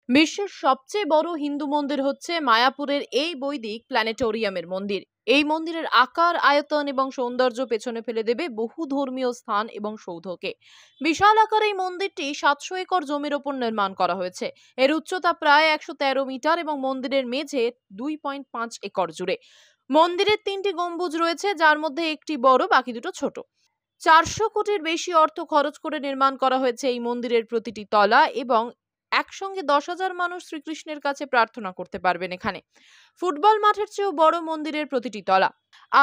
বিশ্বের সবচেয়ে বড় হিন্দু মন্দির হচ্ছে মায়াপুরের এই বৈদিক প্ল্যানেটোরিয়ামের মন্দির। এই মন্দিরের আকার, আয়তন এবং সৌন্দর্য পেছনে ফেলে দেবে বহু ধর্মীয় স্থান এবং সৌধকে। বিশাল আকার এই মন্দিরটি 700 একর জমির ওপর নির্মাণ করা হয়েছে। এর উচ্চতা প্রায় 113 মিটার এবং মন্দিরের মেঝে 2.5 একর জুড়ে। মন্দিরের 3টি গম্বুজ রয়েছে, যার মধ্যে একটি বড়, বাকি দুটো ছোট। 400 কোটির বেশি অর্থ খরচ করে নির্মাণ করা হয়েছে এই মন্দিরের প্রতিটি তলা, এবং একসঙ্গে 10,000 মানুষ শ্রীকৃষ্ণের কাছে প্রার্থনা করতে পারবেন এখানে। ফুটবল মাঠের চেয়েও বড় মন্দিরের প্রতিটি তলা।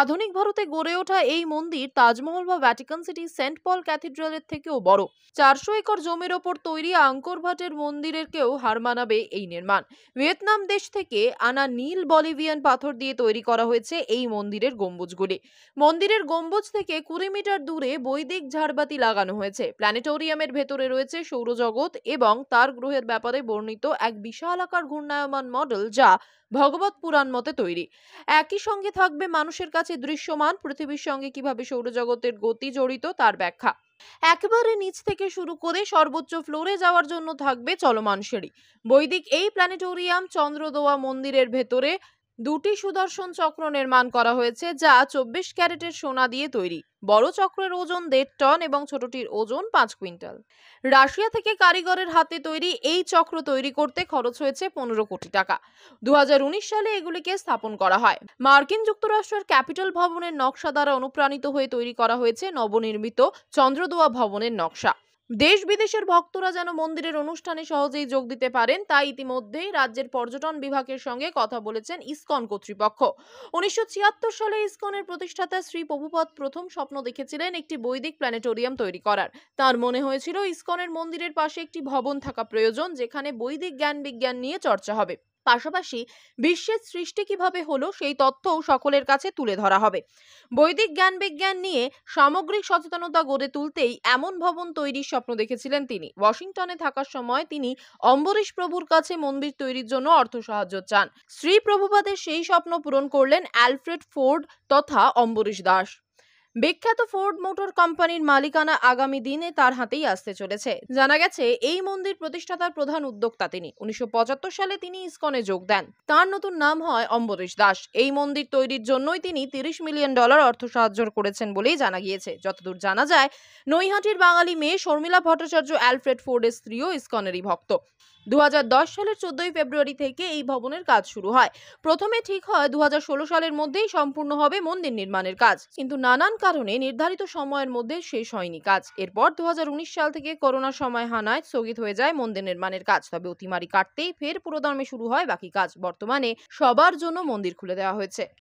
আধুনিক ভারতে গড়ে ওঠা এই মন্দির তাজমহল বা ভ্যাটিকান সিটি সেন্ট পল ক্যাথিড্রালের থেকেও বড়। 400 একর জমির ওপর তৈরি আঙ্কর ভাটের মন্দিরেরকেও হার মানাবে এই নির্মাণ। ভিয়েতনাম দেশ থেকে আনা নীল বলিভিয়ান পাথর দিয়ে তৈরি করা হয়েছে এই মন্দিরের গম্বুজগুলি। মন্দিরের গম্বুজ থেকে 20 মিটার দূরে বৈদিক ঝাড়বাতি লাগানো হয়েছে। প্ল্যানেটোরিয়ামের ভেতরে রয়েছে সৌরজগৎ এবং তার গ্রহের ব্যাপারে বর্ণিত এক বিশাল আকার ঘূর্ণায়মান মডেল, যা ভগবত পুরাণ মতে তৈরি। একই সঙ্গে থাকবে মানুষের কাছে দৃশ্যমান পৃথিবীর সঙ্গে কিভাবে সৌরজগতের গতি জড়িত তার ব্যাখ্যা। একেবারে নিচ থেকে শুরু করে সর্বোচ্চ ফ্লোরে যাওয়ার জন্য থাকবে চলমান সিঁড়ি। বৈদিক এই প্ল্যানেটোরিয়াম চন্দ্রদোয়া মন্দিরের ভেতরে দুটি সুদর্শন চক্র নির্মাণ করা হয়েছে, যা 24 ক্যারেটের সোনা দিয়ে তৈরি। বড় চক্রের ওজন 1.5 টন এবং ছোটটির ওজন 5 কুইন্টাল। রাশিয়া থেকে কারিগরের হাতে তৈরি এই চক্র তৈরি করতে খরচ হয়েছে 15 কোটি টাকা। 2019 সালে এগুলিকে স্থাপন করা হয়। মার্কিন যুক্তরাষ্ট্রের ক্যাপিটল ভবনের নকশা দ্বারা অনুপ্রাণিত হয়ে তৈরি করা হয়েছে নবনির্মিত চন্দ্রদোয়া ভবনের নকশা। দেশ বিদেশের ভক্তরা যেন মন্দিরের অনুষ্ঠানে সহজেই যোগ দিতে পারেন, তাই ইতিমধ্যেই রাজ্যের পর্যটন বিভাগের সঙ্গে কথা বলেছেন ইসকন কর্তৃপক্ষ। 1976 সালে ইসকনের প্রতিষ্ঠাতা শ্রী প্রভুপদ প্রথম স্বপ্ন দেখেছিলেন একটি বৈদিক প্ল্যানেটোরিয়াম তৈরি করার। তার মনে হয়েছিল ইসকনের মন্দিরের পাশে একটি ভবন থাকা প্রয়োজন, যেখানে বৈদিক জ্ঞান বিজ্ঞান নিয়ে চর্চা হবে। পাশাপাশি বিশ্বের সৃষ্টি কিভাবে হলো সেই তথ্যও সকলের কাছে তুলে ধরা হবে। বৈদিক জ্ঞান বিজ্ঞান নিয়ে সামগ্রিক সচেতনতা গড়ে তুলতেই এমন ভবন তৈরির স্বপ্ন দেখেছিলেন তিনি। ওয়াশিংটনে থাকার সময় তিনি অম্বরীশ প্রভুর কাছে মন্দির তৈরির জন্য অর্থ সাহায্য চান। শ্রী প্রভুপাদের সেই স্বপ্ন পূরণ করলেন অ্যালফ্রেড ফোর্ড তথা অম্বরীশ দাস। বিখ্যাত ফোর্ড মোটর কোম্পানির মালিকানা আগামী দিনে তার হাতেই আসতে চলেছে। জানা গেছে এই মন্দির প্রতিষ্ঠাতার প্রধান উদ্যোক্তা তিনি। 1975 সালে তিনি ইসকনে যোগ দেন। তার নতুন নাম হয় অম্বরীশ দাস। এই মন্দির তৈরির জন্যই তিনি $30 মিলিয়ন অর্থ সাহায্য করেছেন বলেই জানা গিয়েছে। যতদূর জানা যায়, নৈহাটির বাঙালি মেয়ে শর্মিলা ভট্টাচার্য অ্যালফ্রেড ফোর্ডের স্ত্রীও ইসকনেরই ভক্ত। 2010 সালের 14 ফেব্রুয়ারি থেকে এই ভবনের কাজ শুরু হয়। প্রথমে ঠিক হয় 2016 সালের মধ্যেই সম্পূর্ণ হবে মন্দির নির্মাণের কাজ, কিন্তু নানান কারণে নির্ধারিত সময়ের মধ্যে শেষ হয়নি কাজ। এরপর 2019 সাল থেকে করোনার সময় হানায় স্থগিত হয়ে যায় মন্দির নির্মাণের কাজ। তবে অতিমারি কাটতেই ফের পুরোদমে শুরু হয় বাকি কাজ। বর্তমানে সবার জন্য মন্দির খুলে দেওয়া হয়েছে।